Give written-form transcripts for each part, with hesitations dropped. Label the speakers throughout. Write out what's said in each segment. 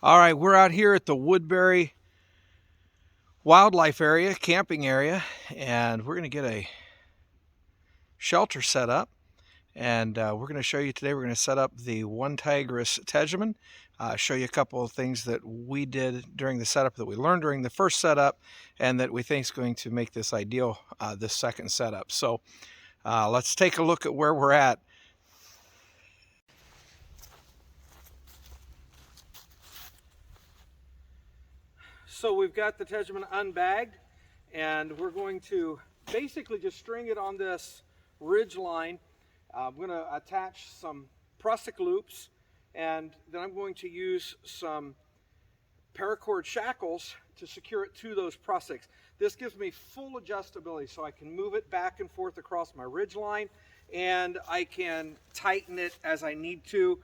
Speaker 1: All right, we're out here at the Woodbury Wildlife Area, camping area, and we're going to get a shelter set up. And we're going to show you today, we're going to set up the OneTigris Tegimen, show you a couple of things that we did during the setup, that we learned during the first setup, and that we think is going to make this ideal, this second setup. So let's take a look at where we're at. So we've got the Tegimen unbagged, and we're going to basically just string it on this ridge line. I'm going to attach some prusik loops, and then I'm going to use some paracord shackles to secure it to those prusiks. This gives me full adjustability, so I can move it back and forth across my ridge line, and I can tighten it as I need to,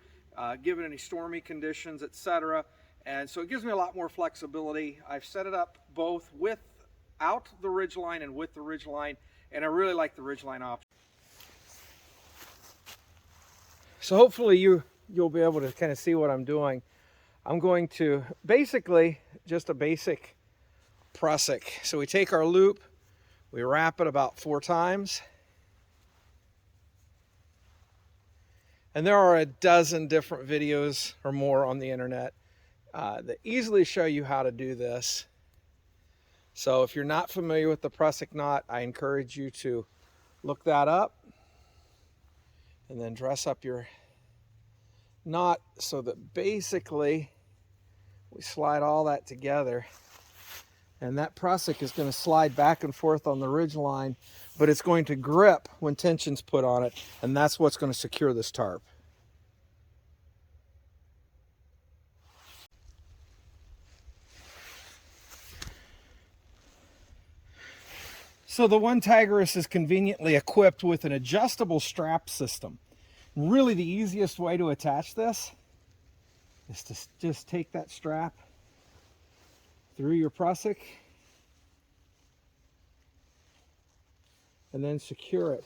Speaker 1: given any stormy conditions, etc. And so it gives me a lot more flexibility. I've set it up both without the ridgeline and with the ridgeline, and I really like the ridgeline option. So hopefully you'll be able to kind of see what I'm doing. I'm going to basically just a basic prusik. So we take our loop, we wrap it about 4 times, and there are a dozen different videos or more on the internet that easily show you how to do this. So if you're not familiar with the prusik knot, I encourage you to look that up and then dress up your knot so that basically we slide all that together, and that prusik is going to slide back and forth on the ridge line, but it's going to grip when tension's put on it, and that's what's going to secure this tarp. So the OneTigris is conveniently equipped with an adjustable strap system. Really, the easiest way to attach this is to just take that strap through your prusik and then secure it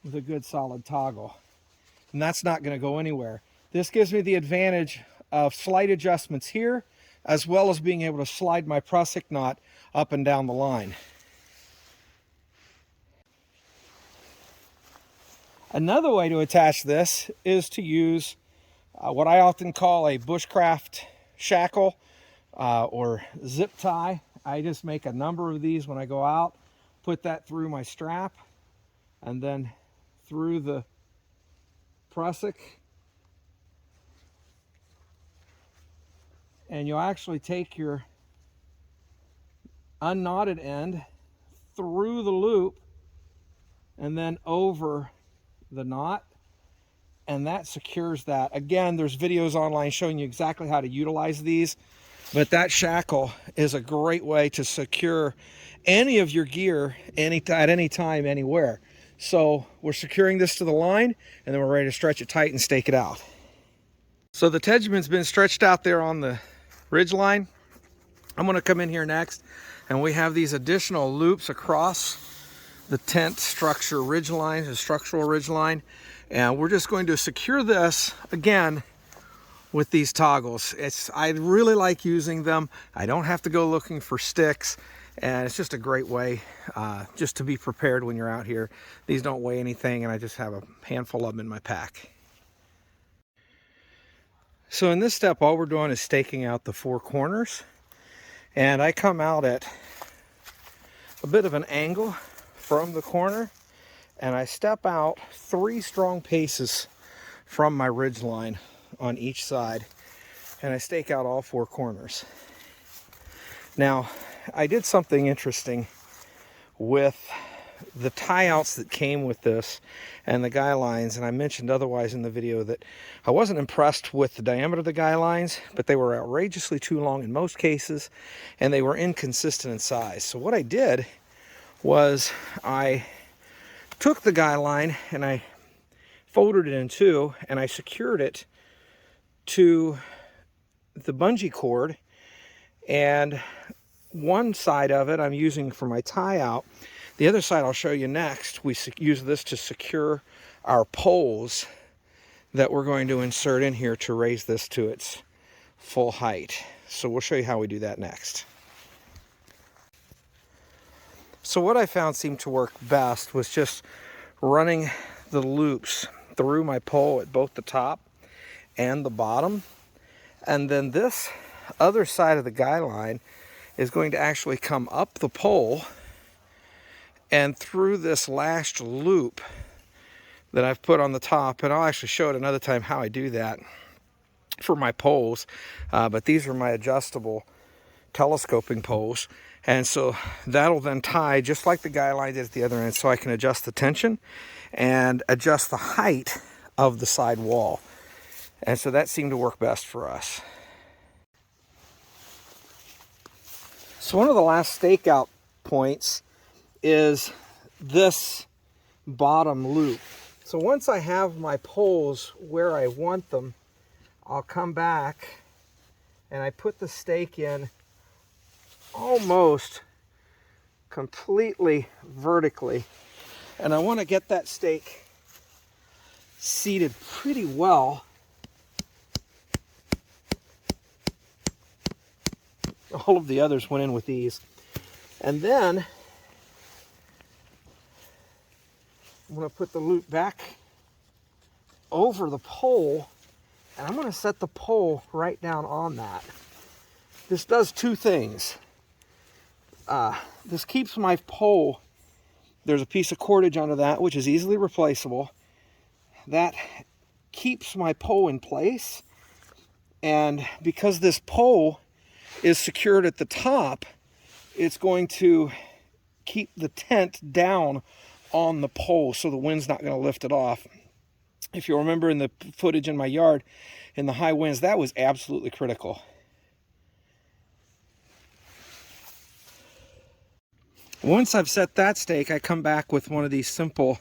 Speaker 1: with a good solid toggle. And that's not going to go anywhere. This gives me the advantage of slight adjustments here, as well as being able to slide my prusik knot up and down the line. Another way to attach this is to use what I often call a bushcraft shackle or zip tie. I just make a number of these when I go out, put that through my strap, and then through the prusik. And you'll actually take your unknotted end through the loop and then over the knot, and that secures that. Again, there's videos online showing you exactly how to utilize these, but that shackle is a great way to secure any of your gear at any time, anywhere. So we're securing this to the line, and then we're ready to stretch it tight and stake it out. So the Tegimen's been stretched out there on the ridge line. I'm going to come in here next, and we have these additional loops across the tent structure ridge line, the structural ridge line, and we're just going to secure this again with these toggles. I really like using them. I don't have to go looking for sticks, and it's just a great way just to be prepared when you're out here. These don't weigh anything, and I just have a handful of them in my pack. So in this step, all we're doing is staking out the 4 corners, and I come out at a bit of an angle from the corner, and I step out 3 strong paces from my ridge line on each side, and I stake out all 4 corners. Now, I did something interesting with the tie-outs that came with this and the guy lines, and I mentioned otherwise in the video that I wasn't impressed with the diameter of the guy lines, but they were outrageously too long in most cases, and they were inconsistent in size. So what I did was I took the guy line and I folded it in 2, and I secured it to the bungee cord, and one side of it I'm using for my tie out. The other side I'll show you next. We use this to secure our poles that we're going to insert in here to raise this to its full height. So we'll show you how we do that next. So what I found seemed to work best was just running the loops through my pole at both the top and the bottom. And then this other side of the guy line is going to actually come up the pole and through this lashed loop that I've put on the top. And I'll actually show it another time how I do that for my poles. But these are my adjustable telescoping poles. And so that'll then tie just like the guy line did at the other end, so I can adjust the tension and adjust the height of the side wall. And so that seemed to work best for us. So one of the last stakeout points is this bottom loop. So once I have my poles where I want them, I'll come back and I put the stake in almost completely vertically, and I want to get that stake seated pretty well. All of the others went in with these, and then I'm going to put the loop back over the pole, and I'm going to set the pole right down on that. This does two things. This keeps my pole, there's a piece of cordage under that which is easily replaceable. That keeps my pole in place, and because this pole is secured at the top, it's going to keep the tent down on the pole so the wind's not going to lift it off. If you remember in the footage in my yard, in the high winds, that was absolutely critical. Once I've set that stake, I come back with one of these simple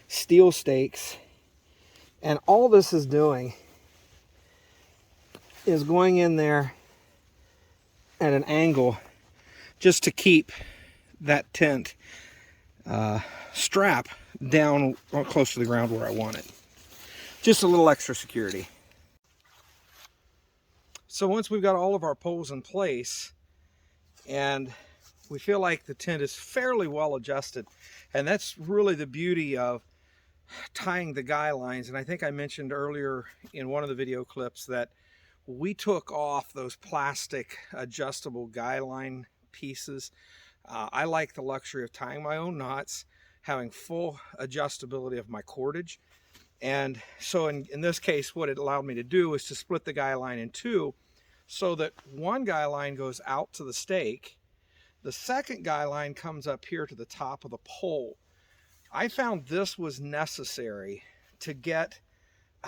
Speaker 1: steel stakes, and all this is doing is going in there at an angle just to keep that tent strap down close to the ground where I want it. Just a little extra security. So once we've got all of our poles in place and we feel like the tent is fairly well adjusted, and that's really the beauty of tying the guy lines. And I think I mentioned earlier in one of the video clips that we took off those plastic adjustable guy line pieces. I like the luxury of tying my own knots, having full adjustability of my cordage. And so in this case, what it allowed me to do is to split the guy line in two, so that one guy line goes out to the stake. The second guy line comes up here to the top of the pole. I found this was necessary to get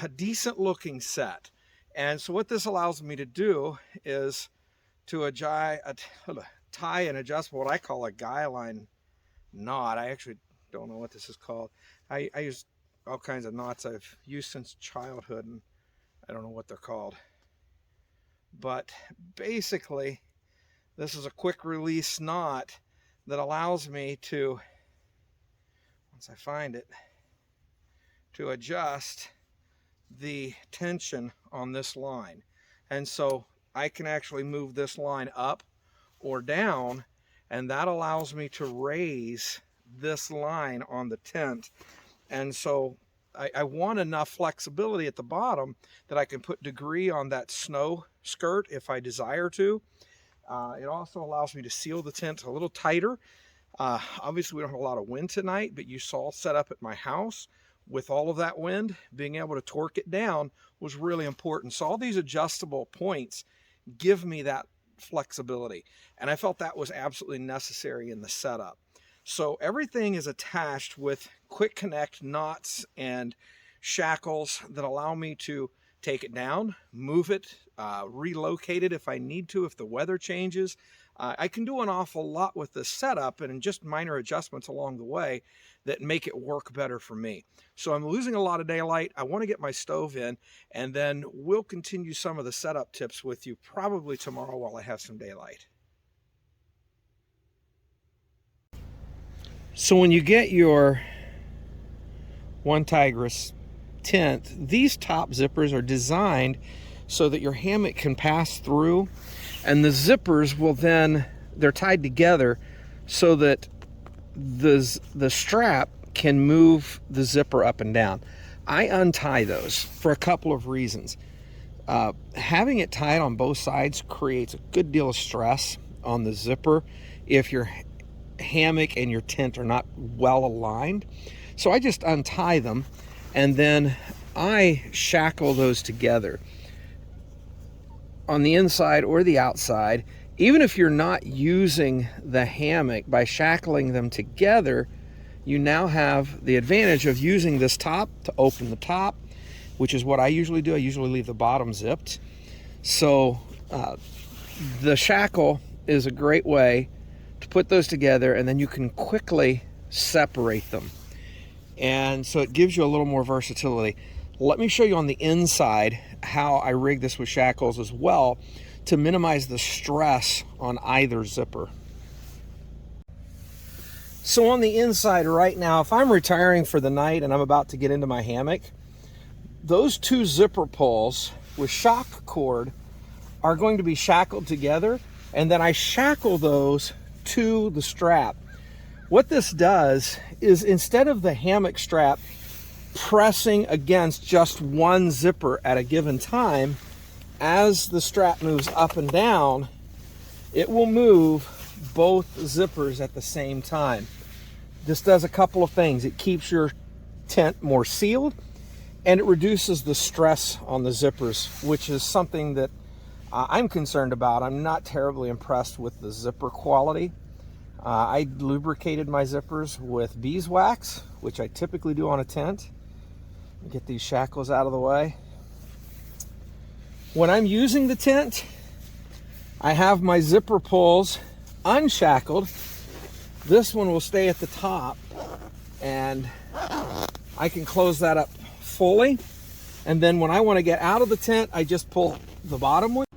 Speaker 1: a decent looking set. And so what this allows me to do is to tie and adjust what I call a guy line knot. I actually don't know what this is called. I use all kinds of knots I've used since childhood, and I don't know what they're called. But basically, this is a quick release knot that allows me to, once I find it, to adjust the tension on this line. And so I can actually move this line up or down, and that allows me to raise this line on the tent. And so I want enough flexibility at the bottom that I can put degree on that snow skirt if I desire to. It also allows me to seal the tent a little tighter. Obviously we don't have a lot of wind tonight, but you saw set up at my house with all of that wind, being able to torque it down was really important. So all these adjustable points give me that flexibility, and I felt that was absolutely necessary in the setup. So everything is attached with quick connect knots and shackles that allow me to take it down, move it, relocate it if I need to, if the weather changes. I can do an awful lot with this setup, and just minor adjustments along the way that make it work better for me. So I'm losing a lot of daylight. I want to get my stove in, and then we'll continue some of the setup tips with you probably tomorrow while I have some daylight. So when you get your OneTigris tent, these top zippers are designed so that your hammock can pass through, and the zippers will then, they're tied together so that the strap can move the zipper up and down. I untie those for a couple of reasons. Having it tied on both sides creates a good deal of stress on the zipper if your hammock and your tent are not well aligned. So I just untie them, and then I shackle those together on the inside or the outside. Even if you're not using the hammock, by shackling them together, you now have the advantage of using this top to open the top, which is what I usually do. I usually leave the bottom zipped. So the shackle is a great way to put those together, and then you can quickly separate them. And so it gives you a little more versatility. Let me show you on the inside how I rig this with shackles as well to minimize the stress on either zipper. So on the inside right now, if I'm retiring for the night and I'm about to get into my hammock, those two zipper pulls with shock cord are going to be shackled together, and then I shackle those to the strap. What this does is, instead of the hammock strap pressing against just one zipper at a given time, as the strap moves up and down, it will move both zippers at the same time. This does a couple of things. It keeps your tent more sealed, and it reduces the stress on the zippers, which is something that I'm concerned about. I'm not terribly impressed with the zipper quality. I lubricated my zippers with beeswax, which I typically do on a tent. Get these shackles out of the way. When I'm using the tent, I have my zipper pulls unshackled. This one will stay at the top, and I can close that up fully. And then when I want to get out of the tent, I just pull the bottom one.